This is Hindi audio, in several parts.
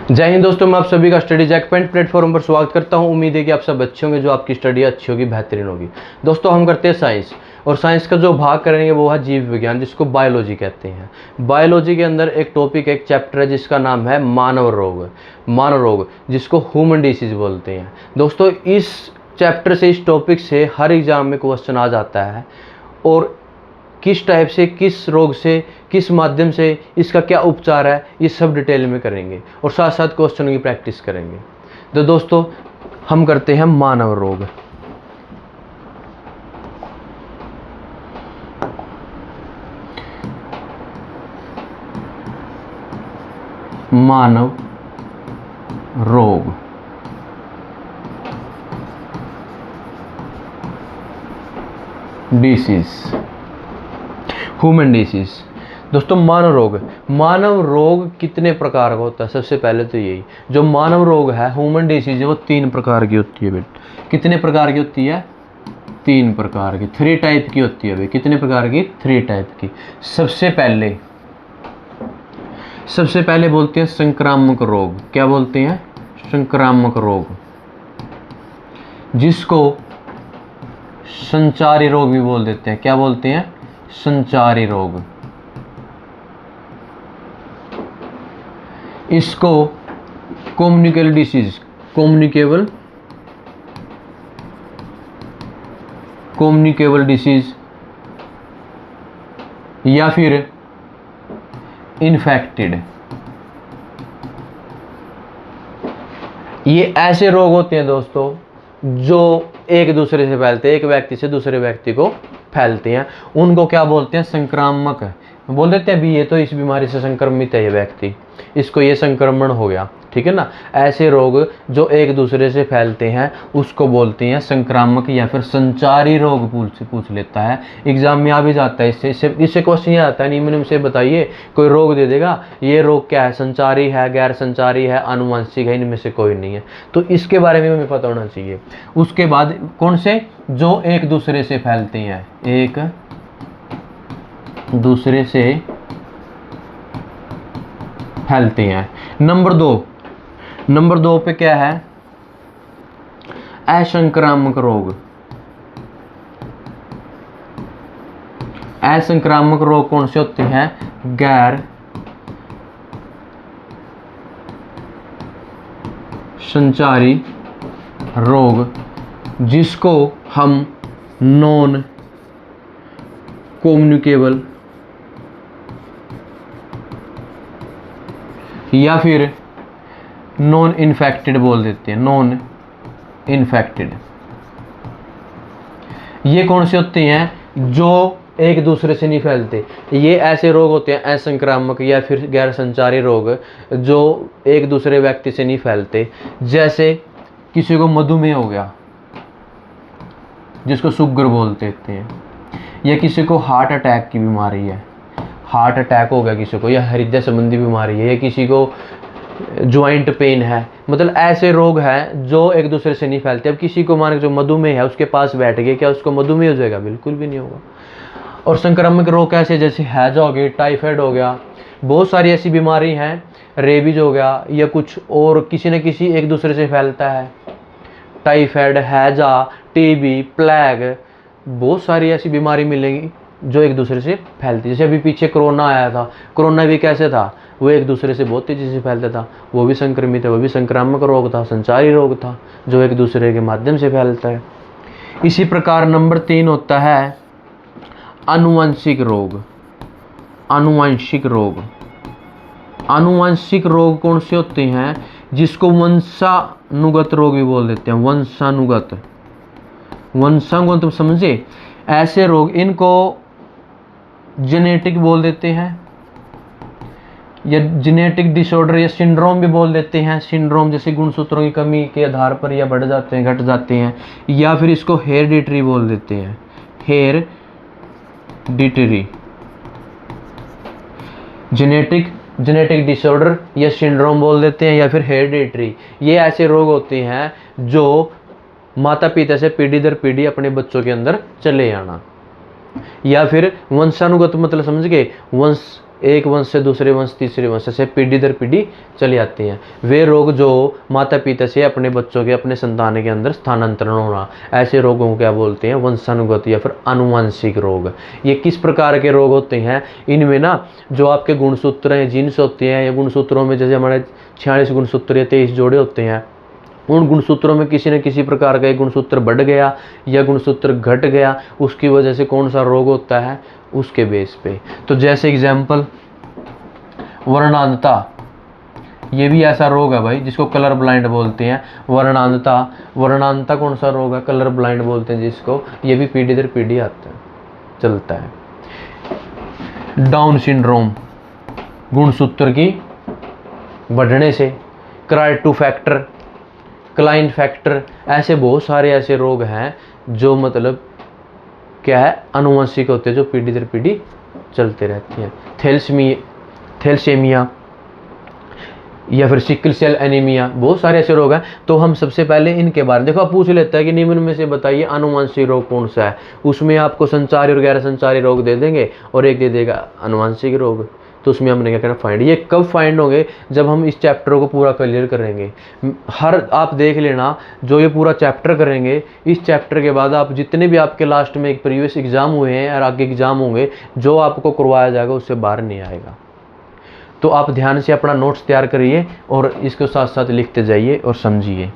जय हिंद दोस्तों, मैं आप सभी का स्टडी जैक पॉइंट प्लेटफॉर्म पर स्वागत करता हूं। उम्मीद है कि आप सब अच्छे होंगे, जो आपकी स्टडी अच्छी होगी, बेहतरीन होगी। दोस्तों, हम करते हैं साइंस, और साइंस का जो भाग करेंगे वो है जीव विज्ञान, जिसको बायोलॉजी कहते हैं। बायोलॉजी के अंदर एक टॉपिक, एक चैप्टर है जिसका नाम है मानव रोग, जिसको ह्यूमन डिसीज बोलते हैं। दोस्तों, इस चैप्टर से, इस टॉपिक से हर एग्जाम में क्वेश्चन आ जाता है, और किस टाइप से, किस रोग से, किस माध्यम से, इसका क्या उपचार है, ये सब डिटेल में करेंगे, और साथ साथ क्वेश्चन की प्रैक्टिस करेंगे। तो दोस्तों, हम करते हैं मानव रोग। मानव रोग, डिसीज, ह्यूमन डिसीज। दोस्तों, मानव रोग कितने प्रकार का होता है? सबसे पहले तो यही, जो मानव रोग है, ह्यूमन डिसीज है, वो 3 प्रकार की होती है बेटा। कितने प्रकार की होती है? 3 प्रकार की, 3 टाइप की होती है भाई। कितने प्रकार की? 3 टाइप की। सबसे पहले बोलते हैं संक्रामक रोग। क्या बोलते हैं? संक्रामक रोग, जिसको संचारी रोग भी बोल देते हैं। क्या बोलते हैं? संचारी रोग। इसको कम्युनिकेबल डिसीज, कम्युनिकेबल डिसीज, या फिर इन्फेक्टेड, ये ऐसे रोग होते हैं दोस्तों जो एक दूसरे से फैलते हैं, एक व्यक्ति से दूसरे व्यक्ति को फैलते हैं। उनको क्या बोलते हैं? संक्रामक। बोल देते हैं भी ये तो इस बीमारी से संक्रमित है, ये व्यक्ति, इसको ये संक्रमण हो गया, ठीक है ना। ऐसे रोग जो एक दूसरे से फैलते हैं उसको बोलते हैं संक्रामक, या फिर संचारी रोग पूछ लेता है। एग्जाम में आ भी जाता है, इससे क्वेश्चन ये आता है, निम्न में से बताइए, कोई रोग दे देगा, ये रोग क्या है? संचारी है, गैर संचारी है, आनुवंशिक है, इनमें से कोई नहीं है। तो इसके बारे में हमें पता होना चाहिए। उसके बाद कौन से? जो एक दूसरे से फैलते हैं, एक दूसरे से फैलते हैं। नंबर 2 पे क्या है? असंक्रामक रोग। असंक्रामक रोग कौन से होते हैं? गैर संचारी रोग, जिसको हम नॉन कम्युनिकेबल या फिर नॉन इन्फेक्टेड बोल देते हैं। नॉन इन्फेक्टेड, ये कौन से होते हैं? जो एक दूसरे से नहीं फैलते। ये ऐसे रोग होते हैं, असंक्रामक या फिर गैर संचारी रोग, जो एक दूसरे व्यक्ति से नहीं फैलते। जैसे किसी को मधुमेह हो गया, जिसको शुगर बोल देते हैं, या किसी को हार्ट अटैक की बीमारी है, हार्ट अटैक हो गया किसी को, या हृदय संबंधी बीमारी है, या किसी को ज्वाइंट पेन है। मतलब ऐसे रोग हैं जो एक दूसरे से नहीं फैलते। अब किसी को मान के जो मधुमेह है, उसके पास बैठ गए, क्या उसको मधुमेह हो जाएगा? बिल्कुल भी नहीं होगा। और संक्रामक रोग कैसे? जैसे हैजा हो गई, टाइफाइड हो गया, बहुत सारी ऐसी बीमारी हैं, रेबीज हो गया, या कुछ और किसी न किसी एक दूसरे से फैलता है। टाइफाइड, हैजा, टीबी, प्लेग, बहुत सारी ऐसी बीमारी मिलेगी जो एक दूसरे से फैलती है। जैसे अभी पीछे कोरोना आया था, कोरोना भी कैसे था? वो एक दूसरे से बहुत तेज़ी से फैलता था, वो भी संक्रमित है, वो भी संक्रामक रोग था, संचारी रोग था, जो एक दूसरे के माध्यम से फैलता है। इसी प्रकार नंबर 3 होता है आनुवंशिक रोग। आनुवंशिक रोग कौन से होते हैं? जिसको वंशानुगत रोग भी बोल देते हैं। वंशानुगत तुम समझे? ऐसे रोग, इनको जेनेटिक बोल देते हैं, या जेनेटिक डिसऑर्डर या सिंड्रोम भी बोल देते हैं। सिंड्रोम जैसे गुणसूत्रों की कमी के आधार पर या बढ़ जाते हैं, घट जाते हैं। या फिर इसको हेरिडिटरी बोल देते हैं। हेरिडिटरी, जेनेटिक डिसऑर्डर या सिंड्रोम बोल देते हैं, या फिर हेरिडिटरी। ये ऐसे रोग होते हैं जो माता पिता से पीढ़ी दर पीढ़ी अपने बच्चों के अंदर चले आना। या फिर वंशानुगत, मतलब समझ गए, एक वंश से दूसरे वंश, तीसरे वंश से पीढ़ी दर पीढ़ी चली आती हैं। वे रोग जो माता पिता से अपने बच्चों के, अपने संतान के अंदर स्थानांतरण होना, ऐसे रोगों को क्या बोलते हैं? वंशानुगत या फिर आनुवंशिक रोग। ये किस प्रकार के रोग होते हैं? इनमें ना जो आपके गुणसूत्र हैं, जीन्स होते हैं, या गुणसूत्रों में जैसे हमारे 46 गुणसूत्र या 23 जोड़े होते हैं, उन गुणसूत्रों में किसी न किसी प्रकार का एक गुणसूत्र बढ़ गया या गुणसूत्र घट गया, उसकी वजह से कौन सा रोग होता है? उसके बेस पे। तो जैसे एग्जाम्पल वर्णांधता, ये भी ऐसा रोग है भाई जिसको कलर ब्लाइंड बोलते हैं। वर्णांधता कौन सा रोग है? कलर ब्लाइंड बोलते हैं जिसको। ये भी पीढ़ी दर पीढ़ी आता है, चलता है। डाउन सिंड्रोम, गुणसूत्र की बढ़ने से। क्राइटू फैक्टर, क्लाइन फैक्टर, ऐसे बहुत सारे ऐसे रोग हैं जो मतलब क्या है? आनुवंशिक होते हैं, जो पीढ़ी दर पीढ़ी चलते रहती हैं। थैलेसीमिया या फिर सिकल सेल एनीमिया, बहुत सारे ऐसे रोग हैं। तो हम सबसे पहले इनके बारे में देखो, आप पूछ लेता है कि निम्न में से बताइए आनुवंशिक रोग कौन सा है। उसमें आपको संचारी और गैर संचारी रोग दे देंगे और एक दे देगा आनुवंशिक रोग। तो उसमें हमने क्या करना? फाइंड। ये कब फाइंड होंगे? जब हम इस चैप्टर को पूरा क्लियर करेंगे। आप देख लेना, जो ये पूरा चैप्टर करेंगे, इस चैप्टर के बाद आप जितने भी आपके लास्ट में एक प्रीवियस एग्जाम हुए हैं और आगे एग्जाम होंगे, जो आपको करवाया जाएगा उससे बाहर नहीं आएगा। तो आप ध्यान से अपना नोट्स तैयार करिए और इसको साथ साथ लिखते जाइए और समझिए।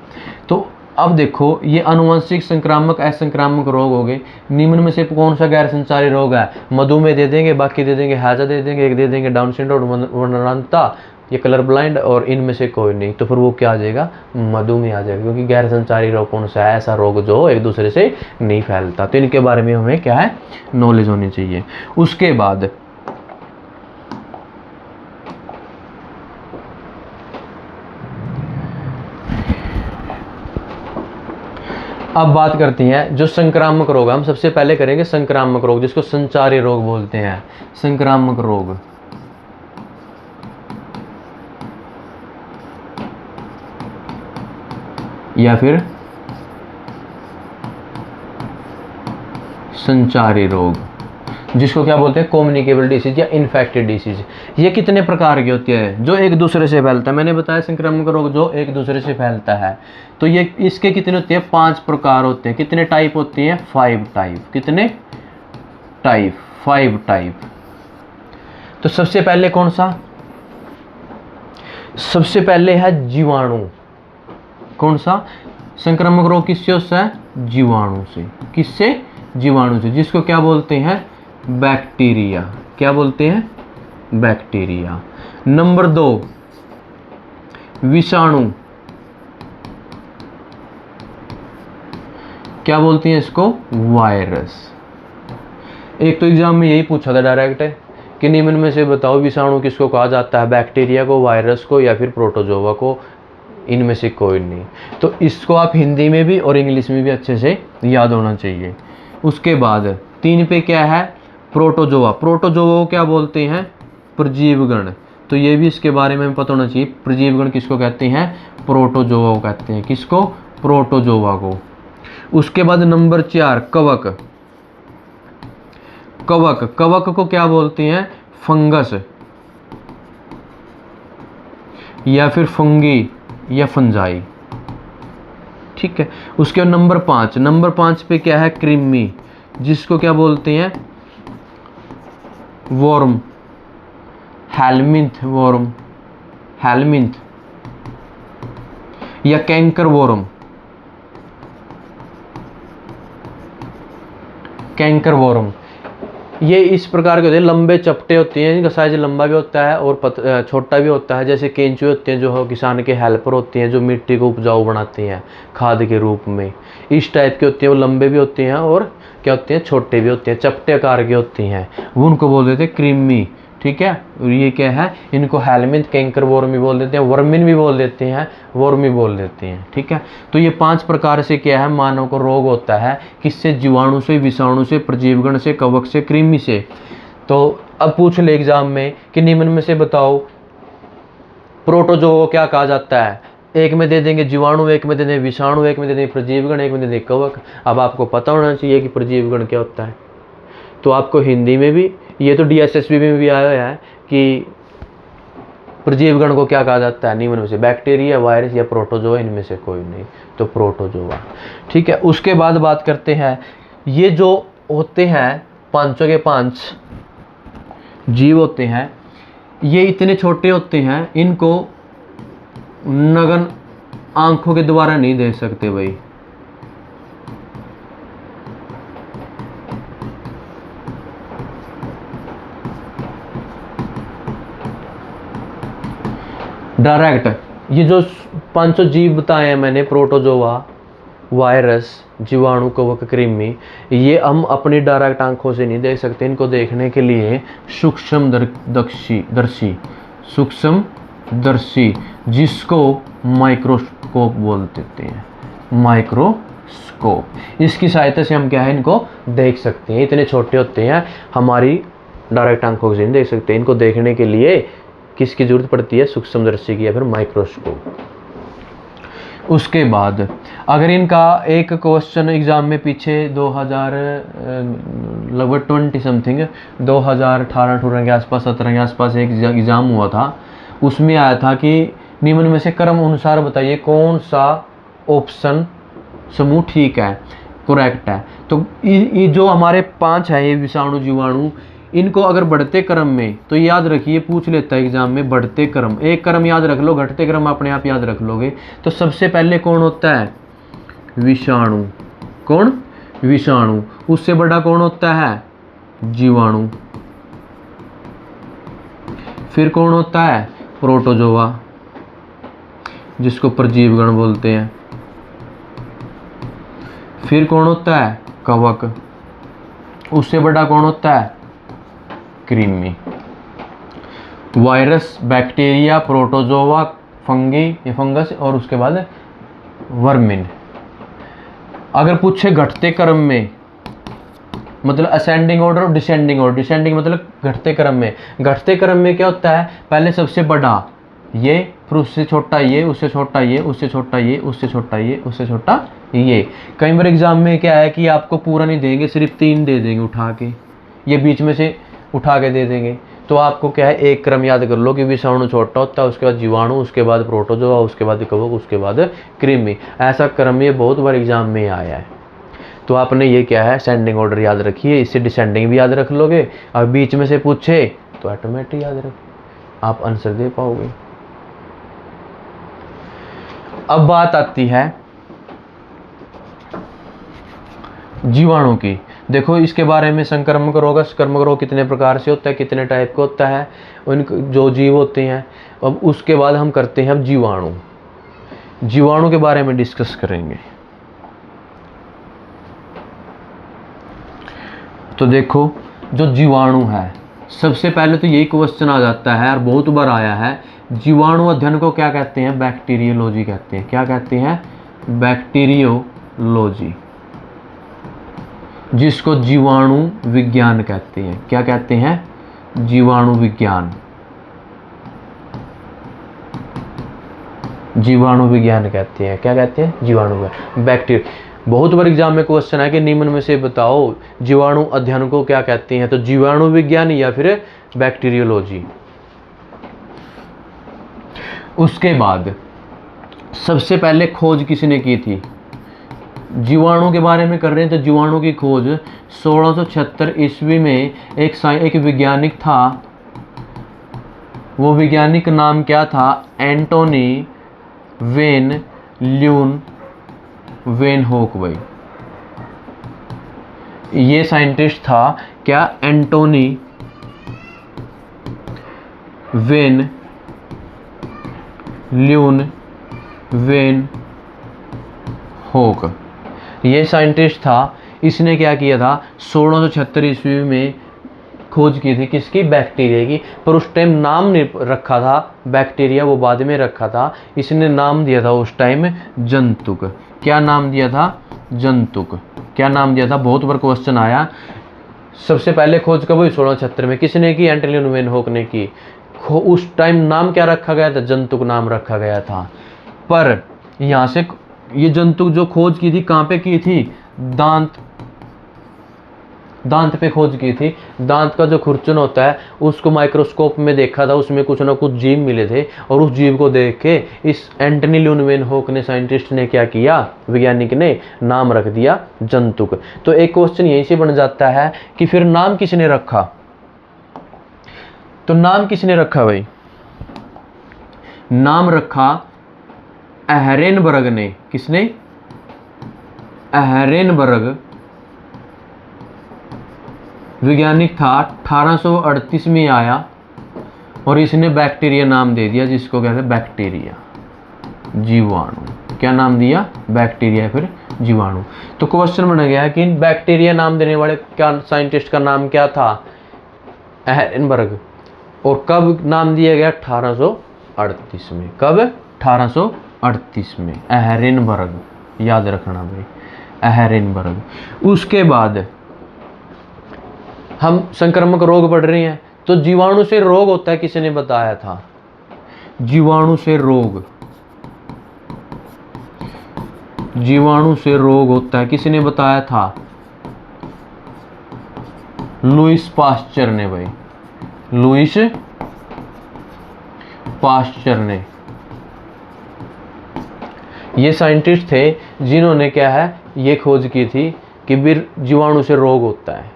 तो अब देखो, ये आनुवंशिक, संक्रामक, असंक्रामक रोग हो गए। निम्न में से कौन सा गैर संचारी रोग है? मधुमेह दे देंगे, बाकी दे देंगे हैजा दे देंगे, एक दे देंगे डाउन सिंड्रोम, वर्णांधता, ये कलर ब्लाइंड, और इनमें से कोई नहीं। तो फिर वो क्या आ जाएगा? मधुमेह आ जाएगा, क्योंकि गैर संचारी रोग कौन सा है? ऐसा रोग जो एक दूसरे से नहीं फैलता। तो इनके बारे में हमें क्या है? नॉलेज होनी चाहिए। उसके बाद अब बात करते हैं जो संक्रामक रोग। हम सबसे पहले करेंगे संक्रामक रोग, जिसको संचारी रोग बोलते हैं। संक्रामक रोग, या फिर संचारी रोग, जिसको क्या बोलते हैं? कम्युनिकेबल डिसीज या इन्फेक्टेड डिसीज। ये कितने प्रकार की होती है? जो एक दूसरे से फैलता है। मैंने बताया संक्रामक रोग जो एक दूसरे से फैलता है। तो ये इसके कितने होते हैं? 5 प्रकार होते हैं। कितने टाइप होते हैं? 5 टाइप। कितने टाइप? 5 टाइप। तो सबसे पहले कौन सा? सबसे पहले है जीवाणु। कौन सा? संक्रामक रोग किससे होता है? जीवाणु से। किससे? जीवाणु से, जिसको क्या बोलते हैं? बैक्टीरिया। क्या बोलते हैं? बैक्टीरिया। नंबर 2 विषाणु। क्या बोलते हैं इसको? वायरस। एक तो एग्जाम में यही पूछा था डायरेक्ट कि निम्न में से बताओ विषाणु किसको कहा जाता है? बैक्टीरिया को, वायरस को, या फिर प्रोटोजोआ को? इनमें से कोई नहीं। तो इसको आप हिंदी में भी और इंग्लिश में भी अच्छे से याद होना चाहिए। उसके बाद 3 पे क्या है? प्रोटोजोआ। प्रोटोजोआ को क्या बोलते हैं? प्रजीवगण। तो ये भी इसके बारे में पता होना चाहिए। प्रजीवगण किसको कहते हैं? प्रोटोजोआ को कहते हैं। किसको? प्रोटोजोआ को। उसके बाद नंबर 4 कवक। कवक, कवक को क्या बोलते हैं? फंगस या फिर फंगी या फंजाई। ठीक है। उसके बाद नंबर 5, नंबर 5 पे क्या है? कृमि, जिसको क्या बोलते हैं? वर्म, हेलमिंथ वर्म, हेलमिंथ या कैंकर वर्म। कैंकर वर्म ये इस प्रकार के होते हैं, लंबे चपटे होते हैं, इनका साइज लंबा भी होता है और छोटा भी होता है। जैसे केंचुए होते हैं जो किसान के हेल्पर होते हैं, जो मिट्टी को उपजाऊ बनाते हैं खाद के रूप में, इस टाइप के होते हैं। वो लंबे भी होते हैं और क्या होते हैं? छोटे भी होते हैं, चपटे आकार के होते हैं। वो उनको बोल देते हैं कृमि। ठीक है। और ये क्या है? इनको हेलमिंथ, कैंकर वर्म भी बोल देते हैं, वर्मिन भी बोल देते हैं, वर्मी बोल देते हैं। ठीक है। तो ये 5 प्रकार से क्या है? मानव को रोग होता है। किससे? जीवाणु से, विषाणु से, प्रजीवगण से, कवक से, कृमि से। तो अब पूछ ले एग्जाम में कि निम्न में से बताओ प्रोटोजोआ को क्या कहा जाता है? एक में दे देंगे जीवाणु, एक में दे देंगे विषाणु, एक में दे देंगे प्रजीवगण, एक में दे देंगे कवक। अब आपको पता होना चाहिए कि प्रजीवगण क्या होता है। तो आपको हिंदी में भी, ये तो DSSB में भी आया है कि प्रजीवगण को क्या कहा जाता है, निम्न में से बैक्टीरिया, वायरस या प्रोटोजोआ, इनमें से कोई नहीं, तो प्रोटोजोआ। ठीक है, उसके बाद बात करते हैं, ये जो होते हैं पांचों के पांच जीव होते हैं, ये इतने छोटे होते हैं, इनको नगन आंखों के द्वारा नहीं देख सकते भाई। डायरेक्ट ये जो पांचों जीव बताए हैं मैंने, प्रोटोजोआ, वायरस, जीवाणु, कवक, कृमि, ये हम अपनी डायरेक्ट आंखों से नहीं देख सकते। इनको देखने के लिए सूक्ष्मदर्शी, जिसको माइक्रोस्कोप बोल देते हैं, माइक्रोस्कोप, इसकी सहायता से हम क्या है इनको देख सकते हैं। इतने छोटे होते हैं, हमारी डायरेक्ट आंखों से नहीं देख सकते। इनको देखने के लिए किसकी जरूरत पड़ती है, सूक्ष्मदर्शी की या फिर माइक्रोस्कोप। उसके बाद अगर इनका एक क्वेश्चन एग्जाम में पीछे 2000 लगभग 20 समथिंग 2018-18 के आसपास, 17 के आसपास एक एग्ज़ाम हुआ था, उसमें आया था कि निम्न में से क्रम अनुसार बताइए कौन सा ऑप्शन समूह ठीक है, करेक्ट है। तो ये जो हमारे 5 है, ये विषाणु, जीवाणु, इनको अगर बढ़ते क्रम में, तो याद रखिए पूछ लेता है एग्जाम में, बढ़ते क्रम, एक क्रम याद रख लो, घटते क्रम अपने आप याद रख लोगे। तो सबसे पहले कौन होता है, विषाणु। कौन, विषाणु। उससे बड़ा कौन होता है, जीवाणु। फिर कौन होता है, प्रोटोजोआ, जिसको परजीवगण बोलते हैं। फिर कौन होता है, कवक। उससे बड़ा कौन होता है, कृमि। वायरस, बैक्टीरिया, प्रोटोजोआ, फंगी या फंगस, और उसके बाद वर्मिन। अगर पूछे घटते क्रम में, मतलब असेंडिंग ऑर्डर और डिसेंडिंग ऑर्डर। डिसेंडिंग मतलब घटते क्रम में। घटते क्रम में क्या होता है, पहले सबसे बड़ा ये, फिर उससे छोटा ये, उससे छोटा ये, उससे छोटा ये, उससे छोटा ये, उससे छोटा ये। कई बार एग्जाम में क्या है कि आपको पूरा नहीं देंगे, सिर्फ 3 दे देंगे उठा के, ये बीच में से उठा के दे देंगे। तो आपको क्या है, एक क्रम याद कर लो कि विषाणु छोटा होता है, उसके बाद जीवाणु, उसके बाद प्रोटोजोआ, उसके बाद कवक, उसके बाद कृमि। ऐसा क्रम ये बहुत बार एग्जाम में आया है। तो आपने ये क्या है, असेंडिंग ऑर्डर याद रखिए, इससे डिसेंडिंग भी याद रख लोगे, और बीच में से पूछे तो ऑटोमेटिक याद रख, आप आंसर दे पाओगे। अब बात आती है जीवाणु की। देखो इसके बारे में, संक्रमक रोग, संक्रमक रोग कितने प्रकार से होता है, कितने टाइप का होता है, उन जो जीव होते हैं। अब उसके बाद हम करते हैं अब जीवाणु। जीवाणु के बारे में डिस्कस करेंगे। तो देखो जो जीवाणु है, सबसे पहले तो यही क्वेश्चन आ जाता है और बहुत बार आया है, जीवाणु अध्ययन को क्या कहते हैं, बैक्टीरियोलॉजी कहते हैं। क्या कहते हैं, बैक्टीरियोलॉजी, जिसको जीवाणु विज्ञान कहते हैं। क्या कहते हैं, जीवाणु विज्ञान। जीवाणु विज्ञान कहते हैं। क्या कहते हैं, जीवाणु, बैक्टीरिया। बहुत बार एग्जाम में क्वेश्चन है कि निम्न में से बताओ जीवाणु अध्ययन को क्या कहते हैं, तो जीवाणु विज्ञान या फिर बैक्टीरियोलॉजी। उसके बाद सबसे पहले खोज किसने की थी, जीवाणु के बारे में कर रहे हैं, तो जीवाणु की खोज 1676 ईस्वी में एक वैज्ञानिक था। वो वैज्ञानिक नाम क्या था, एंटोनी वेन ल्यून वेन होक भाई। ये साइंटिस्ट था क्या, एंटोनी वेन ल्यून वेन होक, ये साइंटिस्ट था। इसने क्या किया था, 1676 ईस्वी में खोज की थी किसकी, बैक्टीरिया की। पर उस टाइम नाम नहीं रखा था बैक्टीरिया, वो बाद में रखा था। इसने नाम दिया था उस टाइम जंतुक। क्या नाम दिया था, जंतुक। क्या नाम दिया था, बहुत बार क्वेश्चन आया। सबसे पहले खोज कब हुई, 1676 में। किसने की, एंटोनी वेन होक ने की। उस टाइम नाम क्या रखा गया था, जंतुक नाम रखा गया था। पर यहाँ से ये जंतुक जो खोज की थी, कहाँ पे की थी, दांत दांत पे खोज की थी। दांत का जो खुरचन होता है उसको माइक्रोस्कोप में देखा था, उसमें कुछ ना कुछ जीव मिले थे, और उस जीव को देख के इस एंटनी ल्यूनवेनहोक ने, साइंटिस्ट ने क्या किया, वैज्ञानिक ने नाम रख दिया जंतुक। तो एक क्वेश्चन यहीं से बन जाता है कि फिर नाम किसने रखा? तो नाम किसने रखा भाई? नाम रखा एहरेनबर्ग ने। किसने? एहरेनबर्ग वैज्ञानिक था, 1838 में आया, और इसने बैक्टीरिया नाम दे दिया, जिसको कहते हैं बैक्टीरिया, जीवाणु। क्या नाम दिया? बैक्टीरिया, फिर जीवाणु। तो क्वेश्चन बन गया कि बैक्टीरिया नाम देने वाले क्या साइंटिस्ट का नाम क्या था? एहरेनबर्ग। और कब नाम दिया गया? 1838 में। कब? 1838 में, एहरेनबर्ग। याद रखना भाई, एहरेनबर्ग। उसके बाद हम संक्रामक रोग पढ़ रहे हैं, तो जीवाणु से रोग होता है, किसी ने बताया था? जीवाणु से रोग, जीवाणु से रोग होता है, किसी ने बताया था? लुईस पास्चर ने भाई, लुईस पास्चर ने। ये साइंटिस्ट थे जिन्होंने क्या है, ये खोज की थी कि फिर जीवाणु से रोग होता है।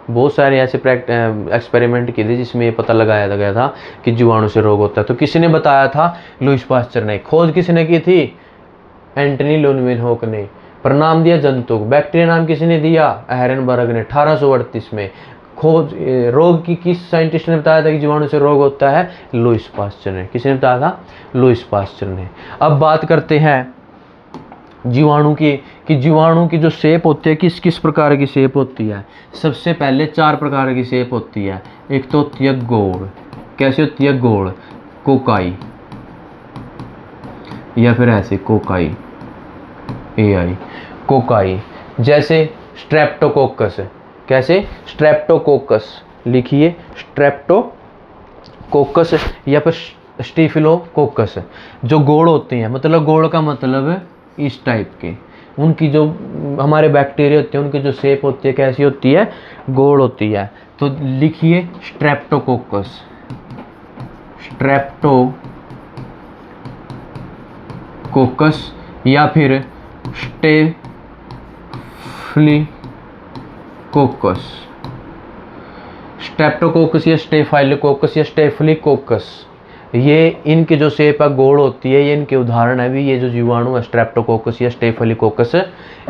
बहुत सारे ऐसे एक्सपेरिमेंट किए थे जिसमें ये पता लगाया गया था कि जीवाणु से रोग होता है। तो किसी ने बताया था? लुईस पास्चर ने। खोज किसने की थी? एंटनी ल्यूनवेनहोक ने। पर नाम दिया जंतुक। बैक्टीरिया नाम किसने दिया? एहरेनबर्ग ने, 1838 में। खोज रोग की किस साइंटिस्ट ने बताया था कि जीवाणु से रोग होता है? लुईस पास्चर ने। किसने बताया था? लुईस पास्चर ने। अब बात करते हैं जीवाणु की, कि जीवाणु की जो शेप होती है, किस किस प्रकार की शेप होती है? सबसे पहले 4 प्रकार की शेप होती है। एक तो होती है गोल। कैसी होती है? गोल, कोकाई, या फिर ऐसे कोकाई, AI, कोकाई। जैसे स्ट्रेप्टोकोकस। कैसे? स्ट्रेप्टोकोकस, लिखिए स्ट्रेप्टोकोकस, या फिर स्टीफिलोकोकस। जो गोल होते हैं, मतलब गोल का मतलब इस टाइप के, उनकी जो हमारे बैक्टीरिया होते हैं उनकी जो शेप होती है कैसी होती है? गोल होती है। तो लिखिए स्ट्रेप्टोकोकस, स्ट्रेप्टोकोकस, या फिर स्टेफिलोकोकस। स्ट्रेप्टोकोकस या स्टेफाइलोकोकस या स्टेफिलोकोकस, ये इनकी जो शेप है गोल होती है, ये इनके उदाहरण है भी। ये जो जीवाणु है स्ट्रेप्टोकोकस या स्टेफिलोकोकस,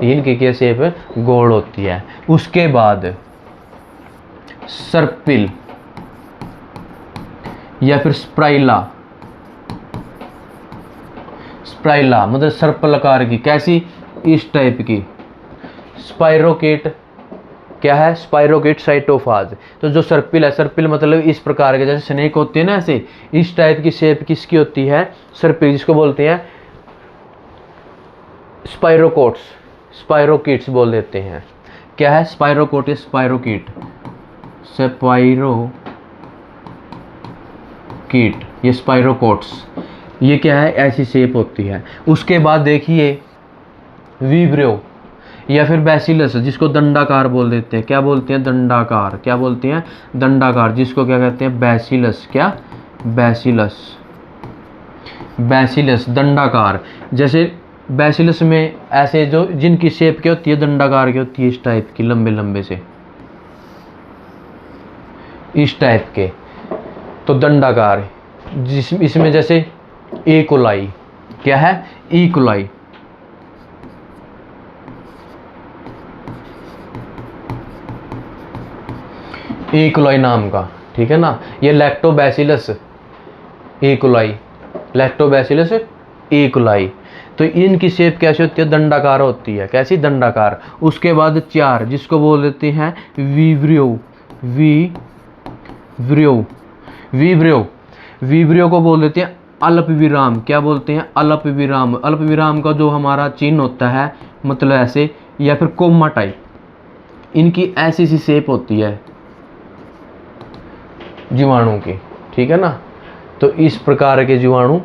इनकी क्या शेप है? गोल होती है। उसके बाद सर्पिल या फिर स्प्राइला, स्प्राइला मतलब सर्पल आकार की। कैसी? इस टाइप की। स्पाइरोकेट, क्या है? स्पाइरोकेट साइटोफाज। तो जो सर्पिल है, सर्पिल मतलब इस प्रकार के, जैसे स्नेक होते हैं ना, ऐसे इस टाइप की शेप किसकी होती है? सर्पिल, जिसको बोलते हैं स्पाइरोकोट्स, स्पाइरोकीट्स बोल देते हैं। क्या है? स्पाइरोकोट या स्पाइरोकीट, स्पाइरोकीट, ये स्पाइरोकोट्स। ये क्या है? ऐसी शेप होती है। उसके बाद देखिए विब्रियो या फिर बैसिलस, जिसको दंडाकार बोल देते हैं। क्या बोलते हैं? दंडाकार। क्या बोलते हैं? दंडाकार, जिसको क्या कहते हैं? बैसिलस। क्या? बैसिलस, बैसिलस दंडाकार। जैसे बैसिलस में ऐसे जो जिनकी शेप क्या होती है? दंडाकार की होती है, इस टाइप की, लंबे लंबे से, इस टाइप के। तो दंडाकार, जिस इसमें जैसे ई कोलाई। क्या है? E coli. ई कोलाई नाम का, ठीक है ना। ये lactobacillus E coli, lactobacillus E coli. तो इनकी शेप कैसी होती है? दंडाकार होती है। कैसी? दंडाकार। उसके बाद 4, जिसको बोल देते हैं विब्रियो, विब्रियो, विब्रियो, विब्रियो को बोल देते हैं अल्प विराम। क्या बोलते हैं? अल्प विराम। अल्प विराम का जो हमारा चिन्ह होता है, मतलब ऐसे, या फिर कोमा टाइप, इनकी ऐसी सी शेप होती है जीवाणु की, ठीक है ना। तो इस प्रकार के जीवाणु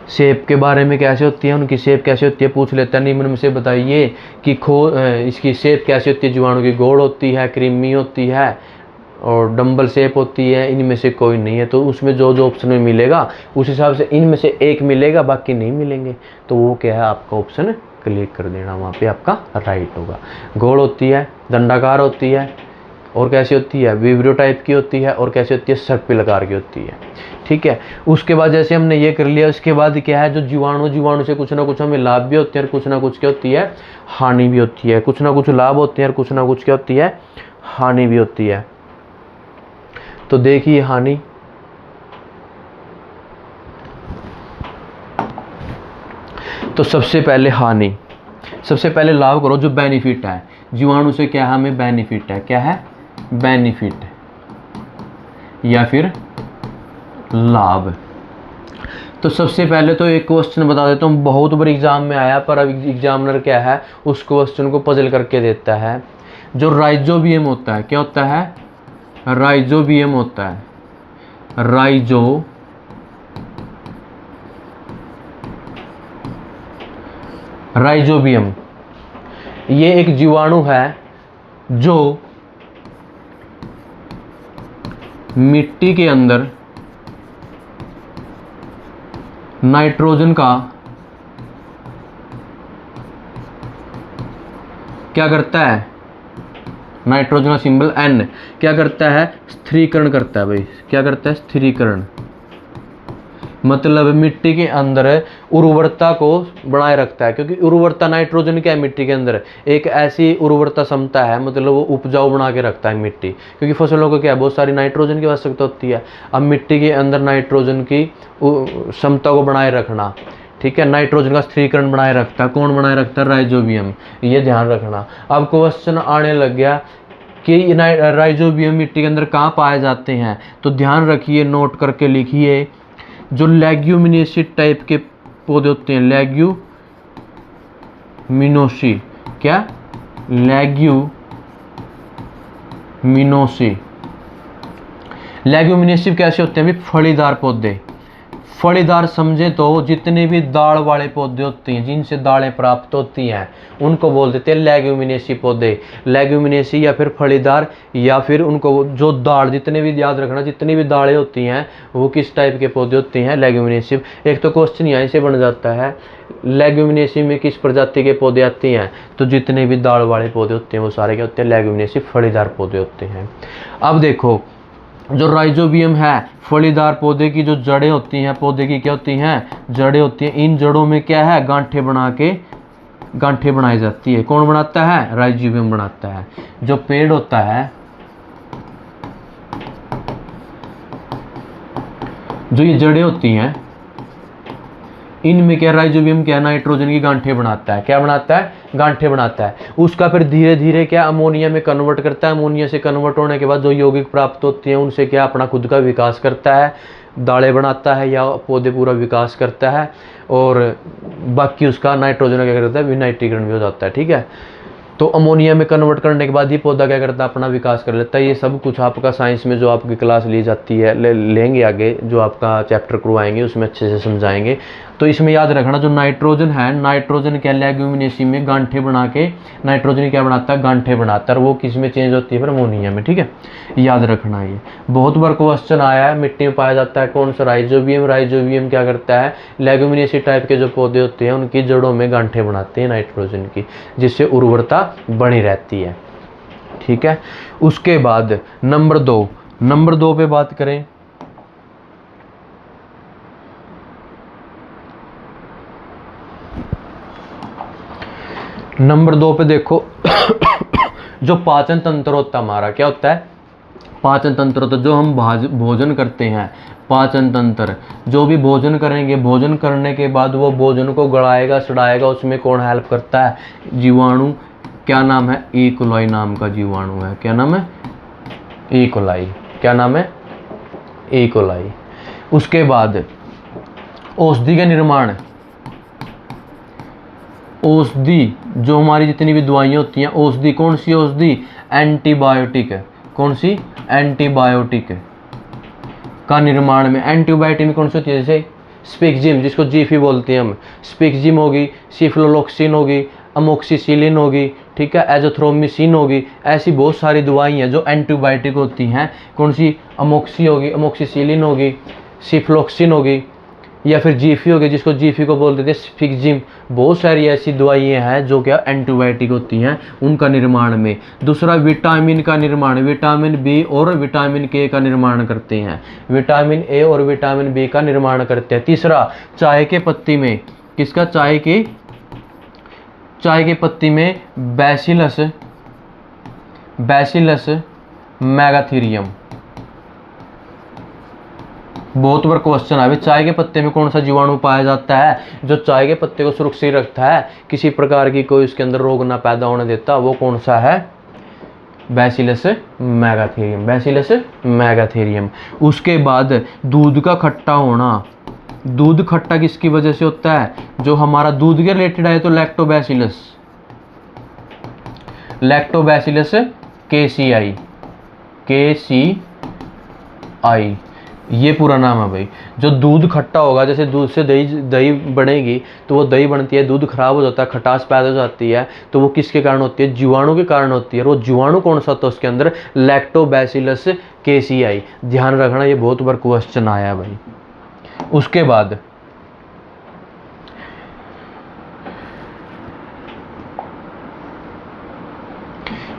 सेब के बारे में कैसे होती है, उनकी सेब कैसे होती है पूछ लेता है, निम्न में से बताइए कि इसकी सेब कैसे होती है, जीवाणु की गोड़ होती है, क्रीमी होती है और डंबल शेप होती है, इनमें से कोई नहीं है। तो उसमें जो जो ऑप्शन में मिलेगा उस हिसाब से इनमें से एक मिलेगा, बाकी नहीं मिलेंगे। तो वो क्या है, आपका ऑप्शन क्लिक कर देना, वहाँ पे आपका राइट होगा। गोड़ होती है, दंडाकार होती है, और कैसी होती है, विब्रियो टाइप की होती है, और कैसी होती है, सर्पिल आकार की होती है। ठीक है, उसके बाद जैसे हमने ये कर लिया, उसके बाद क्या है, जो जीवाणु से कुछ ना कुछ हमें लाभ भी होते हैं और कुछ ना कुछ क्या होती है, हानि भी होती है। कुछ ना कुछ लाभ होते हैं और कुछ ना कुछ क्या होती है, हानि भी होती है। तो देखिए हानि, तो सबसे पहले हानि, सबसे पहले लाभ करो, जो बेनिफिट है जीवाणु से, क्या है, हमें बेनिफिट है, क्या है, बेनिफिट या फिर लाभ। तो सबसे पहले तो एक क्वेश्चन बता देता हूँ, बहुत बार एग्जाम में आया, पर अब एग्जामिनर क्या है, उस क्वेश्चन को पजल करके देता है। जो राइजोबियम होता है, क्या होता है, राइजोबियम होता है, राइजोबियम, ये एक जीवाणु है जो मिट्टी के अंदर नाइट्रोजन का क्या करता है, नाइट्रोजन का सिंबल N क्या करता है, स्थिरीकरण करता है। भाई क्या करता है, स्थिरीकरण, मतलब मिट्टी के अंदर उर्वरता को बनाए रखता है, क्योंकि उर्वरता नाइट्रोजन क्या है, मिट्टी के अंदर एक ऐसी उर्वरता क्षमता है, मतलब वो उपजाऊ बना के रखता है मिट्टी, क्योंकि फसलों को क्या है, बहुत सारी नाइट्रोजन की आवश्यकता होती है। अब मिट्टी के अंदर नाइट्रोजन की क्षमता को बनाए रखना, ठीक है, नाइट्रोजन का स्थिरीकरण बनाए रखता है, कौन बनाए रखता है, राइजोबियम, ये ध्यान रखना। अब क्वेश्चन आने लग गया कि राइजोबियम मिट्टी के अंदर कहाँ पाए जाते हैं, तो ध्यान रखिए, नोट करके लिखिए। जो लेग्यूमिनेसी टाइप के पौधे होते हैं, लेग्यूमिनोसी, क्या, लेग्यूमिनोसी, लेग्यूमिनेसिव कैसे होते हैं, भी फलीदार पौधे। फलीदार समझे तो जितने भी दाल वाले पौधे होते हैं, जिनसे दालें प्राप्त होती हैं, उनको बोल देते हैं लेग्यूमिनेसी पौधे। लेग्यूमिनेसी या फिर फलीदार, या फिर उनको जो दाल, जितने भी, याद रखना, जितनी भी दालें होती हैं वो किस टाइप के पौधे होते हैं, लेग्यूमिनेसिव। एक तो क्वेश्चन यहाँ से बन जाता है, लेग्यूमिनेसी में किस प्रजाति के पौधे आते हैं, तो जितने भी दाल वाले पौधे होते हैं वो सारे क्या होते हैं, लेग्यूमिनेसी फलीदार पौधे होते हैं। अब देखो, जो राइजोबियम है, फलीदार पौधे की जो जड़ें होती हैं, पौधे की क्या होती हैं, जड़ें होती हैं। इन जड़ों में क्या है, गांठें बनाई जाती है। कौन बनाता है, राइजोबियम बनाता है। जो पेड़ होता है, जो ये जड़ें होती हैं, इनमें क्या, राइजोबियम क्या, नाइट्रोजन की गांठें बनाता है। क्या बनाता है, गांठें बनाता है। उसका फिर धीरे धीरे क्या, अमोनिया में कन्वर्ट करता है। अमोनिया से कन्वर्ट होने के बाद जो यौगिक प्राप्त होती हैं, उनसे क्या, अपना खुद का विकास करता है, दालें बनाता है या पौधे पूरा विकास करता है, और बाकी उसका नाइट्रोजन क्या करता है, विनाइट्रीकरण भी हो जाता है। ठीक है, तो अमोनिया में कन्वर्ट करने के बाद ही पौधा क्या करता है, अपना विकास कर लेता है। ये सब कुछ आपका साइंस में जो आपकी क्लास ली जाती है, लेंगे आगे, जो आपका चैप्टर करवाएंगे उसमें अच्छे से समझाएंगे। तो इसमें याद रखना, जो नाइट्रोजन है, नाइट्रोजन क्या, लेग्यूमिनेसी में गांठें बना के नाइट्रोजन क्या बनाता है, गांठें बनाता है, और वो किस में चेंज होती है, फिर अमोनिया में। ठीक है, याद रखना। ये बहुत बार क्वेश्चन आया है, मिट्टी में पाया जाता है कौन सा, राइजोबियम। राइजोबियम क्या करता है, लेग्यूमिनेसी टाइप के जो पौधे होते हैं उनकी जड़ों में गांठें बनाते हैं नाइट्रोजन की, जिससे उर्वरता बनी रहती है। ठीक है, उसके बाद नंबर दो पे बात करें। नंबर 2 पे देखो जो पाचन तंत्र होता है हमारा, क्या होता है, पाचन तंत्र होता है। जो हम भोजन करते हैं, पाचन तंत्र, जो भी भोजन करेंगे, भोजन करने के बाद वो भोजन को गड़ाएगा, सड़ाएगा, उसमें कौन हेल्प करता है, जीवाणु। क्या नाम है, ई कोलाई नाम का जीवाणु है। क्या नाम है, ई कोलाई। क्या नाम है, ई कोलाई। उसके बाद औषधि का निर्माण, औषधि, जो हमारी जितनी भी दवाइयाँ होती हैं, औषधि, कौन सी औषधि, एंटीबायोटिक। कौन सी, एंटीबायोटिक का निर्माण में, एंटीबायोटिक में कौन सी होती है, जैसे स्पिक्जिम जिसको जीफी बोलते हैं हम, स्पिक्जिम होगी, सिफ्लोलोक्सिन होगी, अमोक्सिसिलिन होगी, ठीक है, एज़ोथ्रोमिसिन होगी। ऐसी बहुत सारी दवाई हैं जो एंटीबायोटिक होती हैं। कौन सी? अमोक्सी होगी, अमोक्सिसिलिन होगी, सिफ्लोक्सिन होगी, या फिर जीफी होगी जिसको जीफी को बोलते थे स्पिक्जिम। बहुत सारी ऐसी दवाइयाँ हैं जो क्या एंटीबायोटिक होती हैं उनका निर्माण में। दूसरा विटामिन का निर्माण, विटामिन बी और विटामिन के का निर्माण करते हैं, विटामिन ए और विटामिन बी का निर्माण करते हैं। तीसरा चाय के पत्ती में, किसका? चाय के पत्ती में बैसिलस मेगाथीरियम। बहुत बार क्वेश्चन आए, चाय के पत्ते में कौन सा जीवाणु पाया जाता है जो चाय के पत्ते को सुरक्षित रखता है, किसी प्रकार की कोई उसके अंदर रोग ना पैदा होने देता? वो कौन सा है? Bacillus megaterium, bacillus megaterium. उसके बाद दूध का खट्टा होना। दूध खट्टा किसकी वजह से होता है? जो हमारा दूध के रिलेटेड है तो लैक्टोबैसिलस केसीआई, ये पूरा नाम है भाई। जो दूध खट्टा होगा, जैसे दूध से दही बनेगी तो वो दही बनती है, दूध खराब हो जाता है, खटास पैदा हो जाती है, तो वो किसके कारण होती है? जीवाणु के कारण होती है। और वो जीवाणु कौन सा होता है उसके अंदर? Lactobacillus KCI. ध्यान रखना, ये बहुत बार क्वेश्चन आया है भाई।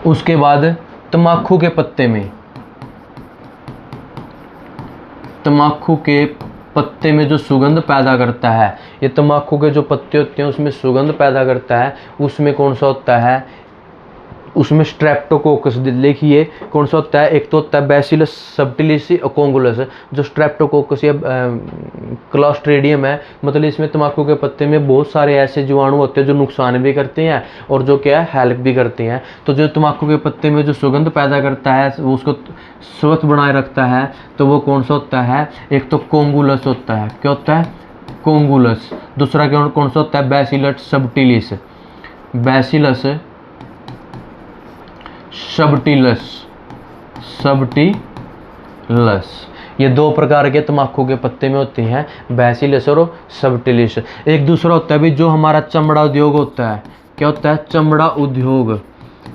उसके बाद तम्बाकू के पत्ते में, तम्बाकू के पत्ते में जो सुगंध पैदा करता है, ये तम्बाकू के जो पत्ते होते हैं उसमें सुगंध पैदा करता है, उसमें कौन सा होता है? उसमें स्ट्रेप्टोकोकस लिखिए कौन सा होता है? एक तो होता है बैसिलस सबटिलिस कोंगुलस, जो स्ट्रेप्टोकोकस या क्लॉस्ट्रीडियम है। मतलब इसमें तम्बाकू के पत्ते में बहुत सारे ऐसे जीवाणु होते हैं जो नुकसान भी करते हैं और जो क्या है हेल्प भी करते हैं। तो जो तम्बाकू के पत्ते में जो सुगंध पैदा करता है वो उसको स्वच्छ बनाए रखता है, तो वो कौन सा होता है? एक तो कोंगुलस होता है। क्या होता है? कोंगुलस। दूसरा कौन सा होता है? Bacillus subtilis, bacillus subtilis. ये दो प्रकार के तम्बाकू के पत्ते में होते हैं, बैसिलस और सबटिलिस। एक दूसरा होता है भी जो हमारा चमड़ा उद्योग होता है। क्या होता है?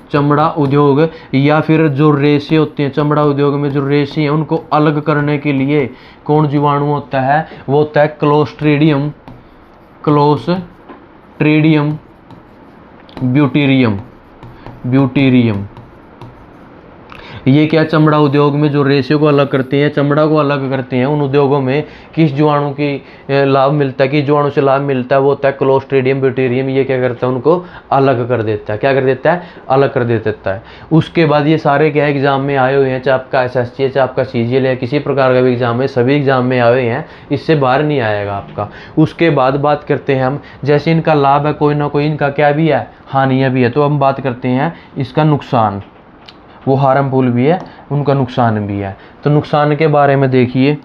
चमड़ा उद्योग या फिर जो रेशे होते हैं, चमड़ा उद्योग में जो रेशे हैं उनको अलग करने के लिए कौन जीवाणु होता है? वो होता है क्लोस्ट्रीडियम ब्यूटीरियम। ये क्या? चमड़ा उद्योग में जो रेशे को अलग करते हैं, चमड़ा को अलग करते हैं, उन उद्योगों में किस जीवाणु की लाभ मिलता है, किस जीवाणु से लाभ मिलता है? वो होता है क्लोस्ट्रीडियम ब्यूटीरियम। ये क्या करता है? उनको अलग कर देता है। क्या कर देता है? अलग कर देता है। उसके बाद ये सारे क्या एग्जाम में आए हुए हैं, चाहे आपका SSC है, चाहे आपका CGL है, किसी प्रकार का भी एग्जाम है, सभी एग्जाम में आए हुए हैं, इससे बाहर नहीं आएगा आपका। उसके बाद बात करते हैं हम, जैसे इनका लाभ है कोई ना कोई, इनका क्या भी है? हानियाँ भी है। तो हम बात करते हैं इसका नुकसान, वो हार्मफुल भी है, उनका नुकसान भी है। तो नुकसान के बारे में देखिए,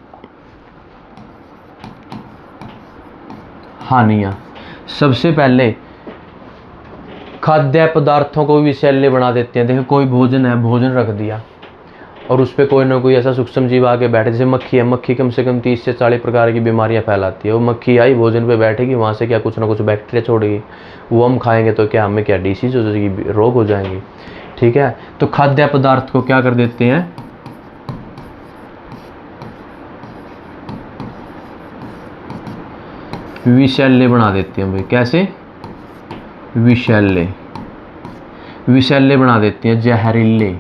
हानियाँ। सबसे पहले खाद्य पदार्थों को विषैले बना देते हैं। देखो कोई भोजन है, भोजन रख दिया और उस पर कोई ना कोई ऐसा सूक्ष्म जीव आके बैठे, जैसे मक्खी है, मक्खी कम से कम 30 से 40 प्रकार की बीमारियां फैलाती है। वो मक्खी आई, भोजन पे बैठेगी, वहाँ से क्या कुछ ना कुछ बैक्टीरिया छोड़ेगी, वो हम खाएंगे तो क्या हमें क्या डिसीज हो जाएगी, रोग हो जाएंगे। ठीक है, तो खाद्य पदार्थ को क्या कर देते हैं? विषैले बना देते हैं भाई। कैसे? विषैले बना देते हैं, जहरीले,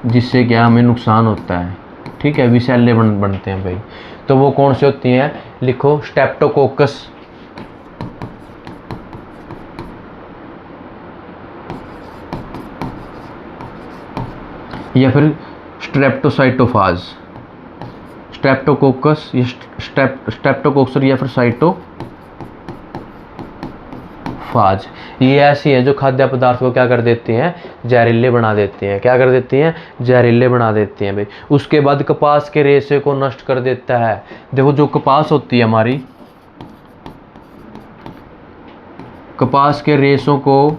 जिससे क्या हमें नुकसान होता है। ठीक है, विषैले बनते हैं भाई। तो वो कौन से होती हैं? लिखो, स्ट्रेप्टोकोकस, या फिर स्ट्रेप्टोसाइटोफाज, स्ट्रेप्टोकोकस या स्ट्रेप्टोकोक्सर या फिर साइटोफाज। ये ऐसी है जो खाद्य पदार्थ को क्या कर देते हैं? जहरीले बना देते हैं। क्या कर देते हैं? जहरीले बना देते हैं भाई। उसके बाद कपास के रेशे को नष्ट कर देता है। देखो जो कपास होती है हमारी, कपास के रेशों को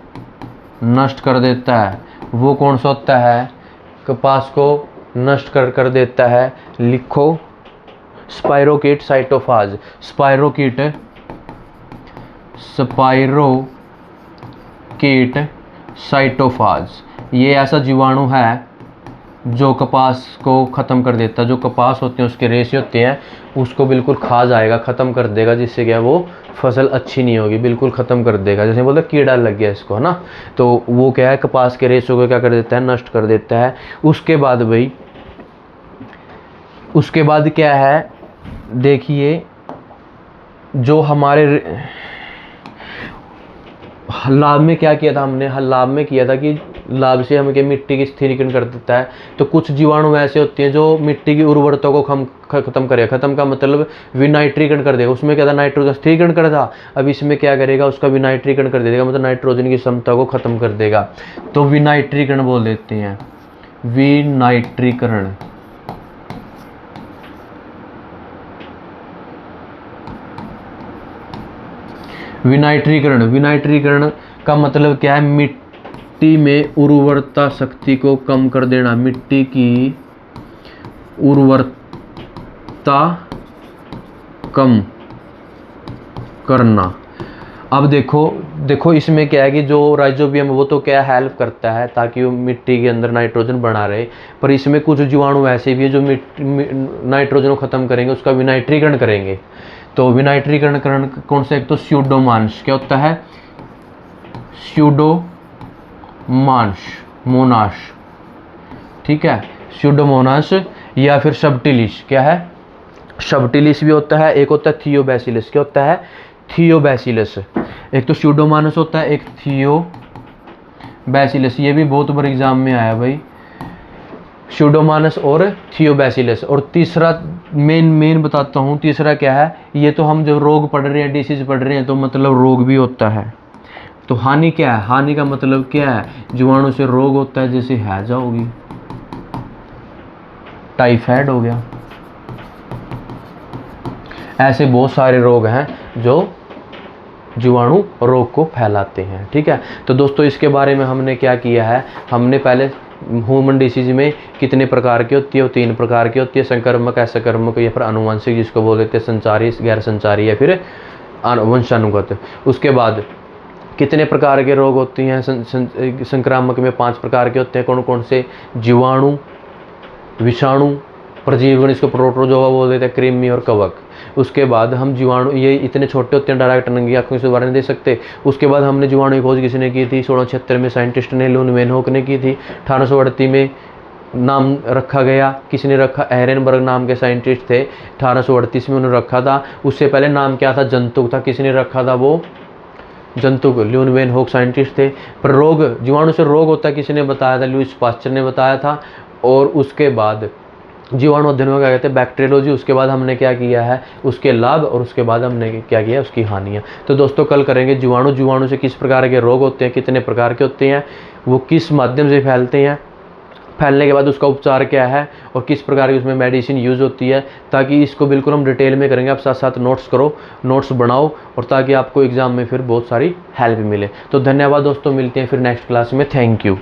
नष्ट कर देता है। वो कौन सा होता है? कपास को नष्ट कर देता है। लिखो, स्पाइरोकीट साइटोफाज, स्पाइरोकीट साइटोफाज, ये ऐसा जीवाणु है जो कपास को ख़त्म कर देता है। जो कपास होते हैं उसके रेशे होते हैं उसको बिल्कुल खा जाएगा, ख़त्म कर देगा, जिससे क्या वो फसल अच्छी नहीं होगी, बिल्कुल ख़त्म कर देगा। जैसे बोलते कीड़ा लग गया इसको, है ना, तो वो क्या है कपास के रेशों को क्या कर देता है, नष्ट कर देता है। उसके बाद भाई उसके बाद क्या है, देखिए जो हमारे लाभ में क्या किया था हमने, लाभ में किया था कि लाभ से हमें क्या मिट्टी की स्थिरीकरण कर देता है। तो कुछ जीवाणु ऐसे होते हैं जो मिट्टी की उर्वरता को खत्म करेगा। खत्म का मतलब विनाइट्रीकरण कर देगा। उसमें क्या था, नाइट्रोजन स्थिरीकरण कर था, अब इसमें क्या करेगा, उसका विनाइट्रीकरण कर देगा, मतलब नाइट्रोजन की क्षमता को खत्म कर देगा। तो विनाइट्रीकरण बोल देते हैं, विनाइट्रीकरण। विनाइट्रीकरण का मतलब क्या है, मिट्टी में उर्वरता शक्ति को कम कर देना, मिट्टी की उर्वरता कम करना। अब देखो इसमें क्या है कि जो राइजोबियम वो तो क्या हेल्प करता है ताकि वो मिट्टी के अंदर नाइट्रोजन बना रहे, पर इसमें कुछ जीवाणु ऐसे भी है जो नाइट्रोजन को खत्म करेंगे, उसका विनाइट्रीकरण करेंगे। तो विनाइट्रीकरण कौन सा, एक तो स्यूडोमोनास, क्या होता है, मोनास, ठीक है, स्यूडोमोनास, या फिर सबटिलिस, क्या है, सबटिलिस भी होता है, एक होता है थियोबैसिलस, क्या होता है, थियोबैसिलस। एक तो स्यूडोमोनास होता है, एक थियोबैसिलस, ये भी बहुत बार एग्जाम में आया भाई, स्यूडोमोनास और थियोबैसिलस। और तीसरा मेन बताता हूँ, तीसरा क्या है, ये तो हम जब रोग पढ़ रहे हैं, डिसीज पढ़ रहे हैं, तो मतलब रोग भी होता है। तो हानि क्या है, हानि का मतलब क्या है, जीवाणु से रोग होता है, जैसे हैजा होगी, टाइफाइड हो गया, ऐसे बहुत सारे रोग हैं जो जीवाणु रोग को फैलाते हैं, ठीक है। तो दोस्तों इसके बारे में हमने क्या किया है, हमने पहले ह्यूमन डिसीज में कितने प्रकार की होती है, वो 3 प्रकार की होती है, संक्रमक, असंक्रमक या फिर आनुवंशिक, जिसको बोल देते हैं संचारी, गैर संचारी या फिर वंशानुगत। उसके बाद कितने प्रकार के रोग होते हैं, संक्रामक में 5 प्रकार के होते हैं, कौन कौन से, जीवाणु, विषाणु, प्रजीवन, इसको प्रोटोजोआ बोल देते हैं, कृमि और कवक। उसके बाद हम जीवाणु, ये इतने छोटे होते हैं डायरेक्ट नंगी आंखों से बारे नहीं दे सकते। उसके बाद हमने जीवाणु की खोज किसने की थी, 1676 में साइंटिस्ट ने, लुनवेनहोक ने की थी। 1838 में नाम रखा गया, किसने रखा, एहरेनबर्ग नाम के साइंटिस्ट थे, 1838 में उन्होंने रखा था। उससे पहले नाम क्या था, जंतुक था, किसने रखा था, वो जंतुक, लुनवेनहोक साइंटिस्ट थे। पर रोग, जीवाणु से रोग होता है किसने बताया था, लुईस पास्चर ने बताया था। और उसके बाद जीवाणु अध्ययन में क्या कहते हैं, बैक्टीरियोलॉजी। उसके बाद हमने क्या किया है, उसके लाभ, और उसके बाद हमने क्या किया, उसकी हानियाँ। तो दोस्तों कल करेंगे जीवाणु से किस प्रकार के रोग होते हैं, कितने प्रकार के होते हैं, वो किस माध्यम से फैलते हैं, फैलने के बाद उसका उपचार क्या है, और किस प्रकार की उसमें मेडिसिन यूज़ होती है, ताकि इसको बिल्कुल हम डिटेल में करेंगे। आप साथ साथ नोट्स करो, नोट्स बनाओ, और ताकि आपको एग्ज़ाम में फिर बहुत सारी हेल्प मिले। तो धन्यवाद दोस्तों, मिलते हैं फिर नेक्स्ट क्लास में। Thank you.